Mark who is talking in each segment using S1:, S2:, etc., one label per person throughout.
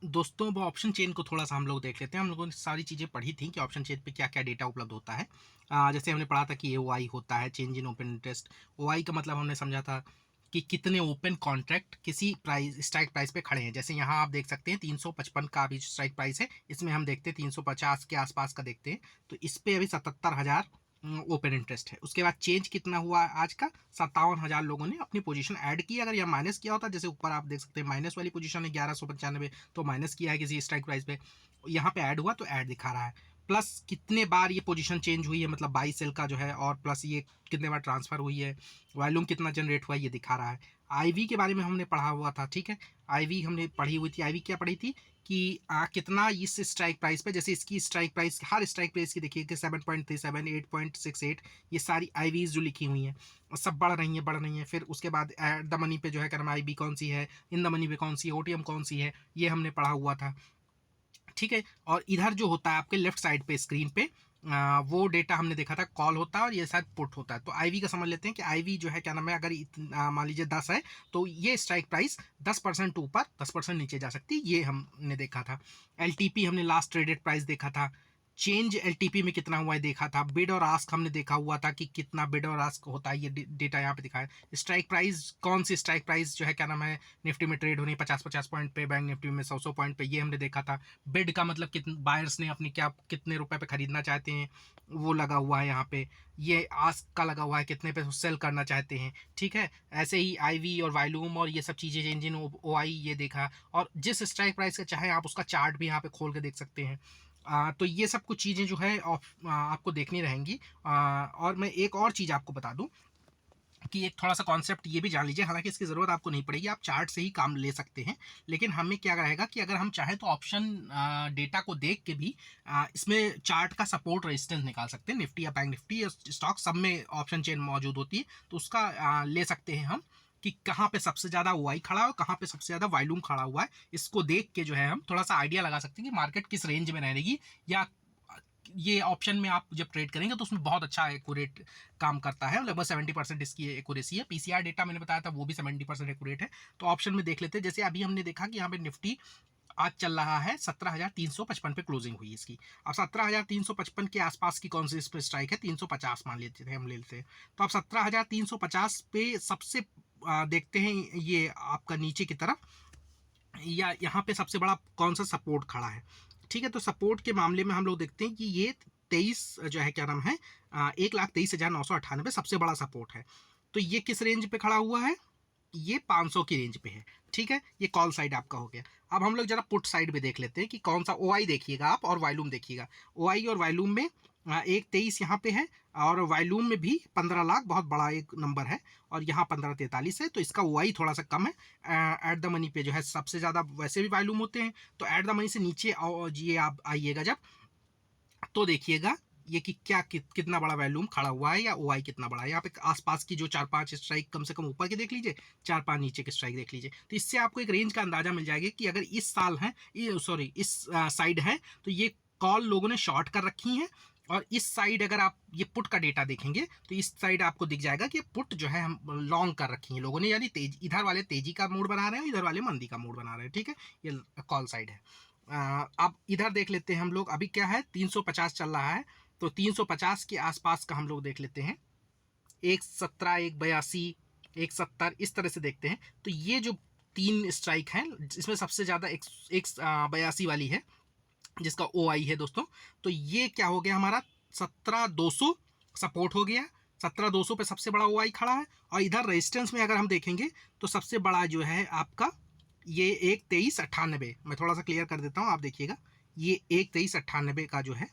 S1: दोस्तों वो option chain को थोड़ा सा हम लोग देख लेते हैं। हम लोगों ने सारी चीज़ें पढ़ी थी कि ऑप्शन चेन पे क्या क्या डेटा उपलब्ध होता है। जैसे हमने पढ़ा था कि ओ आई होता है, चेंज इन ओपन इंटरेस्ट। ओ आई का मतलब हमने समझा था कि कितने ओपन कॉन्ट्रैक्ट किसी प्राइस स्ट्राइक प्राइस पे खड़े हैं। जैसे यहाँ आप देख सकते हैं 355 का अभी स्ट्राइक प्राइस है, इसमें हम देखते हैं 350 के आसपास का देखते हैं, तो इस पे अभी 77,000 ओपन इंटरेस्ट है। उसके बाद चेंज कितना हुआ आज का, 57,000 लोगों ने अपनी पोजीशन ऐड की। अगर यह माइनस किया होता, जैसे ऊपर आप देख सकते हैं माइनस वाली पोजीशन है 1195, तो माइनस किया है किसी स्ट्राइक प्राइस पे, यहाँ पे ऐड हुआ तो ऐड दिखा रहा है। प्लस कितने बार ये पोजीशन चेंज हुई है, मतलब बाई सेल का जो है, और प्लस ये कितने बार ट्रांसफर हुई है, वॉल्यूम कितना जनरेट हुआ है, ये दिखा रहा है। आईवी के बारे में हमने पढ़ा हुआ था, ठीक है। आईवी हमने पढ़ी हुई थी। आईवी क्या पढ़ी थी कि कितना इस स्ट्राइक प्राइस पे, जैसे इसकी स्ट्राइक प्राइस, हर स्ट्राइक प्राइस की देखिए कि 7.37, 8.68, ये सारी आईवीज जो लिखी हुई हैं सब बढ़ रही हैं बढ़ रही हैं। फिर उसके बाद एट द मनी पे जो है करना, आईबी कौन सी है, इन द मनी पे कौन सी है, ओटीएम कौन सी है, ये हमने पढ़ा हुआ था, ठीक है। और इधर जो होता है आपके लेफ्ट साइड पे स्क्रीन पे, वो डेटा हमने देखा था कॉल होता है और ये शायद पुट होता है। तो आईवी का समझ लेते हैं कि आईवी जो है क्या नाम है, अगर मान लीजिए 10 है तो ये स्ट्राइक प्राइस 10% ऊपर 10% नीचे जा सकती है, ये हमने देखा था। एलटीपी हमने लास्ट ट्रेडेड प्राइस देखा था। चेंज एलटीपी में कितना हुआ है देखा था। बिड और आस्क हमने देखा हुआ था कि कितना बिड और आस्क होता है, ये डेटा यहाँ पे दिखा है। स्ट्राइक प्राइस, कौन सी स्ट्राइक प्राइस जो है क्या नाम है निफ्टी में ट्रेड होनी 50-50 पॉइंट पे, बैंक निफ्टी में 100-100 पॉइंट पे, ये हमने देखा था। बिड का मतलब कितने बायर्स ने अपनी क्या कितने रुपए पे खरीदना चाहते हैं, वो लगा हुआ है यहाँ पे। ये आस्क का लगा हुआ है कितने पे सेल करना चाहते हैं, ठीक है। ऐसे ही आईवी और वॉल्यूम और ये सब चीज़ें, चेंज इन ओ आई, ये देखा। और जिस स्ट्राइक प्राइस का चाहे आप उसका चार्ट भी यहाँ पे खोल के देख सकते हैं। तो ये सब कुछ चीज़ें जो है आपको देखनी रहेंगी। और मैं एक और चीज़ आपको बता दूं कि एक थोड़ा सा कॉन्सेप्ट ये भी जान लीजिए, हालांकि इसकी ज़रूरत आपको नहीं पड़ेगी, आप चार्ट से ही काम ले सकते हैं। लेकिन हमें क्या रहेगा कि अगर हम चाहें तो ऑप्शन डेटा को देख के भी इसमें चार्ट का सपोर्ट रेजिस्टेंस निकाल सकते हैं। निफ्टी या बैंक निफ्टी या स्टॉक सब में ऑप्शन चेन मौजूद होती है, तो उसका ले सकते हैं हम कि कहाँ पे सबसे ज़्यादा वाई खड़ा है और कहाँ पे सबसे ज़्यादा वॉल्यूम खड़ा हुआ है। इसको देख के जो है हम थोड़ा सा आइडिया लगा सकते हैं कि मार्केट किस रेंज में रहेगी। या ये ऑप्शन में आप जब ट्रेड करेंगे तो उसमें बहुत अच्छा एक्यूरेट काम करता है, लगभग 70% इसकी एक्यूरेसी है। पीसीआर डेटा मैंने बताया था वो भी 70% एक्यूरेट है। तो ऑप्शन में देख लेते हैं। जैसे अभी हमने देखा कि यहाँ पे निफ्टी आज चल रहा है 17,355 पे क्लोजिंग हुई इसकी। अब 17,355 के आसपास की कौन सी इस पे स्ट्राइक है, 350 मान लेते थे, हम ले लेते हैं। तो अब 17,350 पे सबसे देखते हैं ये आपका नीचे की तरफ, या यहाँ पे सबसे बड़ा कौन सा सपोर्ट खड़ा है, ठीक है। तो सपोर्ट के मामले में हम लोग देखते हैं कि ये 23 जो है क्या नाम है 1,23,998 सबसे बड़ा सपोर्ट है। तो ये किस रेंज पे खड़ा हुआ है, ये 500 की रेंज पे है, ठीक है। ये कॉल साइड आपका हो गया। अब हम लोग जरा पुट साइड पे देख लेते हैं कि कौन सा ओ आई देखिएगा आप और वॉल्यूम देखिएगा। ओ आई और वॉल्यूम में 1,23 यहाँ पे है, और वॉल्यूम में भी 15 लाख बहुत बड़ा एक नंबर है, और यहाँ 1543 है, तो इसका ओ आई थोड़ा सा कम है। एट द मनी पे जो है सबसे ज़्यादा वैसे भी वॉल्यूम होते हैं, तो एट द मनी से नीचे ये आप आइएगा जब, तो देखिएगा ये कि क्या कितना बड़ा वैल्यूम खड़ा हुआ है या ओ आई कितना बड़ा है। यहाँ पे आसपास की जो 4-5 स्ट्राइक कम से कम ऊपर के देख लीजिए, 4-5 नीचे के स्ट्राइक देख लीजिए, तो इससे आपको एक रेंज का अंदाजा मिल जाएगा कि अगर इस साल है, सॉरी इस साइड है, तो ये कॉल लोगों ने शॉर्ट कर रखी है। और इस साइड अगर आप ये पुट का डेटा देखेंगे तो इस साइड आपको दिख जाएगा कि पुट जो है हम लॉन्ग कर रखी है लोगों ने, यानी तेज, इधर वाले तेजी का मूड बना रहे हैं, इधर वाले मंदी का मूड बना रहे हैं, ठीक है। ये कॉल साइड है। अब इधर देख लेते हैं हम लोग, अभी क्या है 350 चल रहा है, तो 350 के आसपास का हम लोग देख लेते हैं। 117, 182, 170 इस तरह से देखते हैं। तो ये जो 3 स्ट्राइक हैं, इसमें सबसे ज़्यादा 182 वाली है जिसका ओ आई है दोस्तों। तो ये क्या हो गया हमारा 17,200 सपोर्ट हो गया। 17,200 पे सबसे बड़ा ओ आई खड़ा है। और इधर रेजिस्टेंस में अगर हम देखेंगे तो सबसे बड़ा जो है आपका ये 1,23,98, मैं थोड़ा सा क्लियर कर देता हूँ, आप देखिएगा ये 1,23,98 का जो है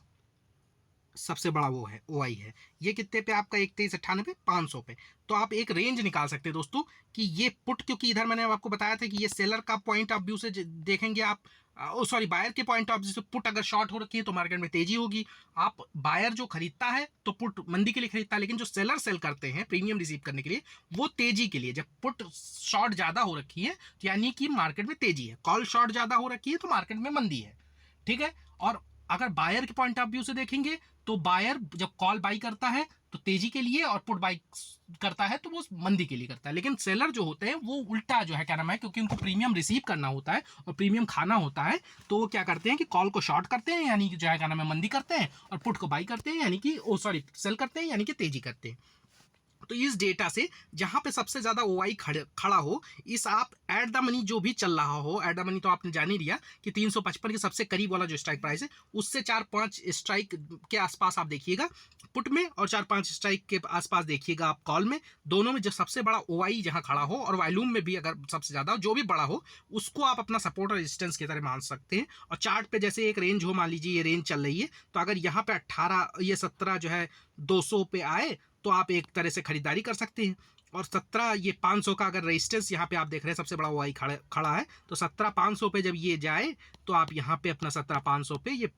S1: सबसे बड़ा वो है ओ आई है। ये कितने पे आपका 1,23,98, 500 पे। तो आप एक रेंज निकाल सकते हैं दोस्तों कि ये पुट, क्योंकि इधर मैंने आपको बताया था कि ये सेलर का पॉइंट ऑफ व्यू से देखेंगे आप, सॉरी बायर के पॉइंट ऑफ व्यू से पुट अगर शॉर्ट हो रखी है तो मार्केट में तेजी होगी। आप बायर जो खरीदता है तो पुट मंदी के लिए खरीदता है, लेकिन जो सेलर सेल करते हैं प्रीमियम रिसीव करने के लिए वो तेजी के लिए। जब पुट शॉर्ट ज्यादा हो रखी है तो यानी कि मार्केट में तेजी है, कॉल शॉर्ट ज्यादा हो रखी है तो मार्केट में मंदी है, ठीक है। और अगर बायर के पॉइंट ऑफ व्यू से देखेंगे तो बायर जब कॉल बाई करता है तो तेजी के लिए, और पुट बाई करता है तो वो मंदी के लिए करता है। लेकिन सेलर जो होते हैं वो उल्टा जो है क्या नाम है, क्योंकि उनको प्रीमियम रिसीव करना होता है और प्रीमियम खाना होता है, तो वो क्या करते हैं कि कॉल को शॉर्ट करते हैं, यानी कि जो है क्या नाम है मंदी करते हैं, और पुट को बाई करते हैं, यानी कि ओ सॉरी सेल करते हैं, यानी कि तेजी करते हैं। तो इस डेटा से जहां पे सबसे ज्यादा ओआई खड़ा हो, इस आप एट द मनी जो भी चल रहा हो, एट द मनी तो आपने जान ही लिया कि 355 के सबसे करीब वाला जो स्ट्राइक प्राइस है, उससे 4-5 स्ट्राइक के आसपास आप देखिएगा पुट में, और 4-5 स्ट्राइक के आसपास देखिएगा आप कॉल में। दोनों में जो सबसे बड़ा ओआई जहां खड़ा हो, और वॉल्यूम में भी अगर सबसे ज्यादा जो भी बड़ा हो, उसको आप अपना सपोर्ट और रेजिस्टेंस की तरह मान सकते हैं। और चार्ट पे जैसे एक रेंज हो, मान लीजिए ये रेंज चल रही है, तो अगर यहाँ पे 18 ये 17 जो है 200 पे आए, तो आप एक तरह से खरीदारी कर सकते हैं। और 17 ये 500 का अगर रेजिस्टेंस यहाँ पे आप देख रहे हैं सबसे बड़ा ओआई खड़ा है, तो 17,500 पे जब ये जाए, तो आप यहाँ पे अपना 17,500 पे ये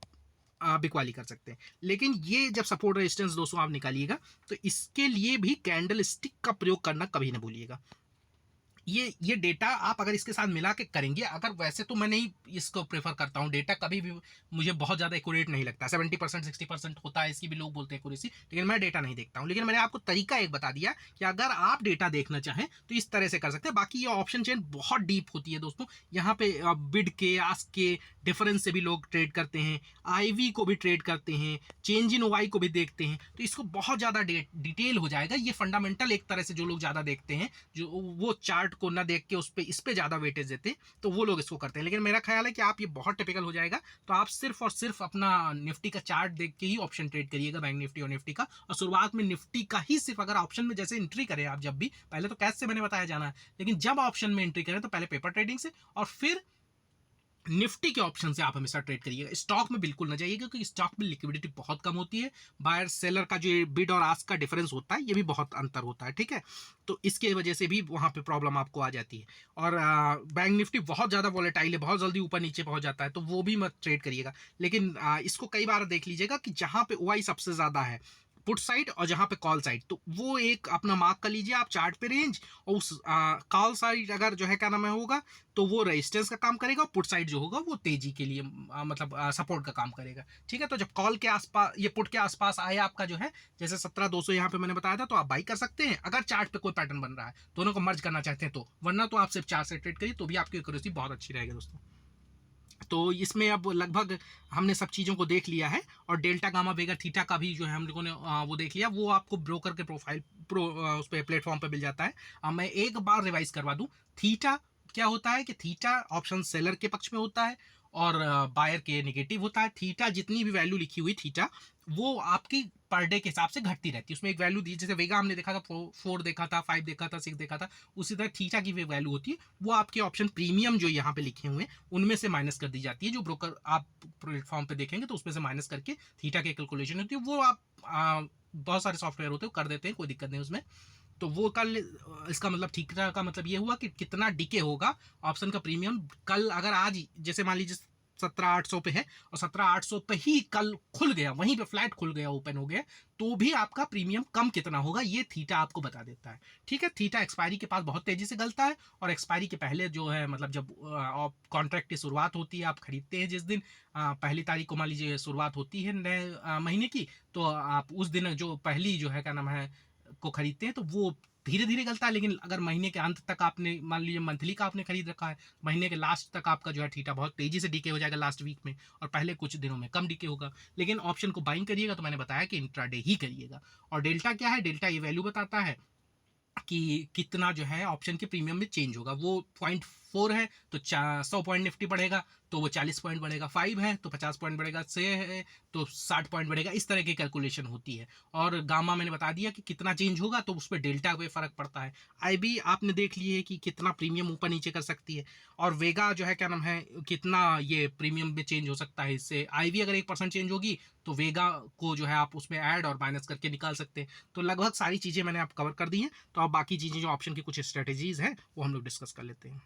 S1: बिकवाली कर सकते हैं। लेकिन ये जब सपोर्ट रेजिस्टेंस 200 आप निकालिएगा, तो इसके लिए भी कैंडल स्टिक का प्रयोग करना कभी ना भूलिएगा। ये डेटा आप अगर इसके साथ मिला के करेंगे, अगर वैसे तो मैं नहीं इसको प्रेफर करता हूँ, डेटा कभी भी मुझे बहुत ज़्यादा एक्यूरेट नहीं लगता। 70% 60% होता है, इसकी भी लोग बोलते हैं एक्यूरेसी, लेकिन मैं डेटा नहीं देखता हूँ। लेकिन मैंने आपको तरीका एक बता दिया कि अगर आप डेटा देखना चाहें तो इस तरह से कर सकते हैं। बाकी ये ऑप्शन चेन बहुत डीप होती है दोस्तों, यहाँ पे बिड के आस्क के डिफरेंस से भी लोग ट्रेड करते हैं, आईवी को भी ट्रेड करते हैं, चेंज इन ओवाई को भी देखते हैं, तो इसको बहुत ज़्यादा डिटेल हो जाएगा। ये फंडामेंटल एक तरह से जो लोग ज़्यादा देखते हैं, जो वो चार्ट को ना देख के इस पे ज़्यादा वेटेज देते हैं, तो वो लोग इसको करते हैं। लेकिन मेरा ख्याल है कि आप ये बहुत टिपिकल हो जाएगा, तो आप सिर्फ और सिर्फ अपना निफ्टी का चार्ट देख के ही ऑप्शन ट्रेड करिएगा, बैंक निफ्टी और निफ्टी का। और शुरुआत में निफ्टी का ही सिर्फ, अगर ऑप्शन में जैसे एंट्री करें आप, जब भी पहले तो कैश से मैंने बताया जाना है, लेकिन जब ऑप्शन में एंट्री करें तो पहले पेपर ट्रेडिंग से, और फिर निफ्टी के ऑप्शन से आप हमेशा ट्रेड करिएगा। स्टॉक में बिल्कुल ना जाइएगा, क्योंकि स्टॉक में लिक्विडिटी बहुत कम होती है, बायर सेलर का जो बिड और आस्क का डिफरेंस होता है, ये भी बहुत अंतर होता है, ठीक है। तो इसके वजह से भी वहां पे प्रॉब्लम आपको आ जाती है। और बैंक निफ्टी बहुत ज़्यादा वॉलेटाइल है, बहुत जल्दी ऊपर नीचे पहुंच जाता है, तो वो भी मत ट्रेड करिएगा। लेकिन इसको कई बार देख लीजिएगा कि जहां पे ओआई सबसे ज़्यादा है पुट साइड और जहां पे कॉल साइड, तो वो एक अपना मार्क कर लीजिए आप चार्ट पे रेंज, और उस कॉल साइड अगर जो है क्या नाम है होगा, तो वो रेजिस्टेंस का काम करेगा, और पुट साइड जो होगा वो तेजी के लिए मतलब सपोर्ट का काम करेगा, ठीक है। तो जब कॉल के आसपास, ये पुट के आसपास आए आपका जो है, जैसे 17,200 यहाँ पे मैंने बताया था, तो आप बाई कर सकते हैं अगर चार्ट पे कोई पैटर्न बन रहा है, दोनों को मर्ज करना चाहते हैं तो, वरना तो आप सिर्फ चार्ट से ट्रेड करिए, तो भी आपकी एक्यूरेसी बहुत अच्छी रहेगी दोस्तों। तो इसमें अब लगभग हमने सब चीज़ों को देख लिया है, और डेल्टा गामा वेगा थीटा का भी जो है हम लोगों ने वो देख लिया। वो आपको ब्रोकर के प्रोफाइल उस पर प्लेटफॉर्म पे मिल जाता है। मैं एक बार रिवाइज करवा दूं, थीटा क्या होता है कि थीटा ऑप्शन सेलर के पक्ष में होता है, और बायर के नेगेटिव होता है। थीटा जितनी भी वैल्यू लिखी हुई थीटा, वो आपकी पर डे के हिसाब से घटती रहती है, उसमें एक वैल्यू दी, जैसे वेगा हमने देखा था, 4 देखा था, 5 देखा था, 6 देखा था, उसी तरह थीटा की वैल्यू होती है, वो आपके ऑप्शन प्रीमियम जो यहाँ पे लिखे हुए हैं उनमें से माइनस कर दी जाती है। जो ब्रोकर आप प्लेटफॉर्म पे देखेंगे तो उसमें से माइनस करके थीटा की कैलकुलेशन होती है, वो आप बहुत सारे सॉफ्टवेयर होते हैं कर देते हैं, कोई दिक्कत नहीं उसमें। तो वो कल, इसका मतलब थीटा का मतलब ये हुआ कि कितना डिके होगा ऑप्शन का प्रीमियम कल, अगर आज जैसे मान लीजिए 17,800 पे है, और 17,800 पे ही कल खुल गया, वहीं पे फ्लैट खुल गया, ओपन हो गया, तो भी आपका प्रीमियम कम कितना होगा, ये थीटा आपको बता देता है, ठीक है। थीटा एक्सपायरी के पास बहुत तेजी से गलता है, और एक्सपायरी के पहले जो है, मतलब जब कॉन्ट्रैक्ट की शुरुआत होती है, आप खरीदते हैं जिस दिन, पहली तारीख को मान लीजिए शुरुआत होती है नए महीने की, तो आप उस दिन जो पहली जो है क्या नाम है को खरीदते हैं, तो वो धीरे धीरे गलता है। लेकिन अगर महीने के अंत तक आपने, मान लीजिए मंथली का आपने खरीद रखा है, महीने के लास्ट तक आपका जो है थीटा बहुत तेजी से डीके हो जाएगा लास्ट वीक में, और पहले कुछ दिनों में कम डीके होगा। लेकिन ऑप्शन को बाइंग करिएगा तो मैंने बताया कि इंट्राडे ही करिएगा। और डेल्टा क्या है, डेल्टा ये वैल्यू बताता है कि कितना जो है ऑप्शन के प्रीमियम में चेंज होगा। वो 0.4 है तो 100 पॉइंट निफ्टी बढ़ेगा, तो वो 40 पॉइंट बढ़ेगा। 5 है तो 50 पॉइंट बढ़ेगा। 6 है तो 60 पॉइंट बढ़ेगा। इस तरह की कैलकुलेशन होती है। और गामा मैंने बता दिया कि कितना चेंज होगा, तो उस पर डेल्टा पे फर्क पड़ता है। आईबी आपने देख लिए है कि कितना प्रीमियम ऊपर नीचे कर सकती है, और वेगा जो है क्या नाम है, कितना ये प्रीमियम में चेंज हो सकता है। इससे आईवी अगर 1% चेंज होगी तो वेगा को जो है आप उसमें ऐड और माइनस करके निकाल सकते हैं। तो लगभग सारी चीज़ें मैंने आप कवर कर दी हैं। तो अब बाकी चीज़ें जो ऑप्शन की कुछ स्ट्रेटेजीज हैं वो हम लोग डिस्कस कर लेते हैं।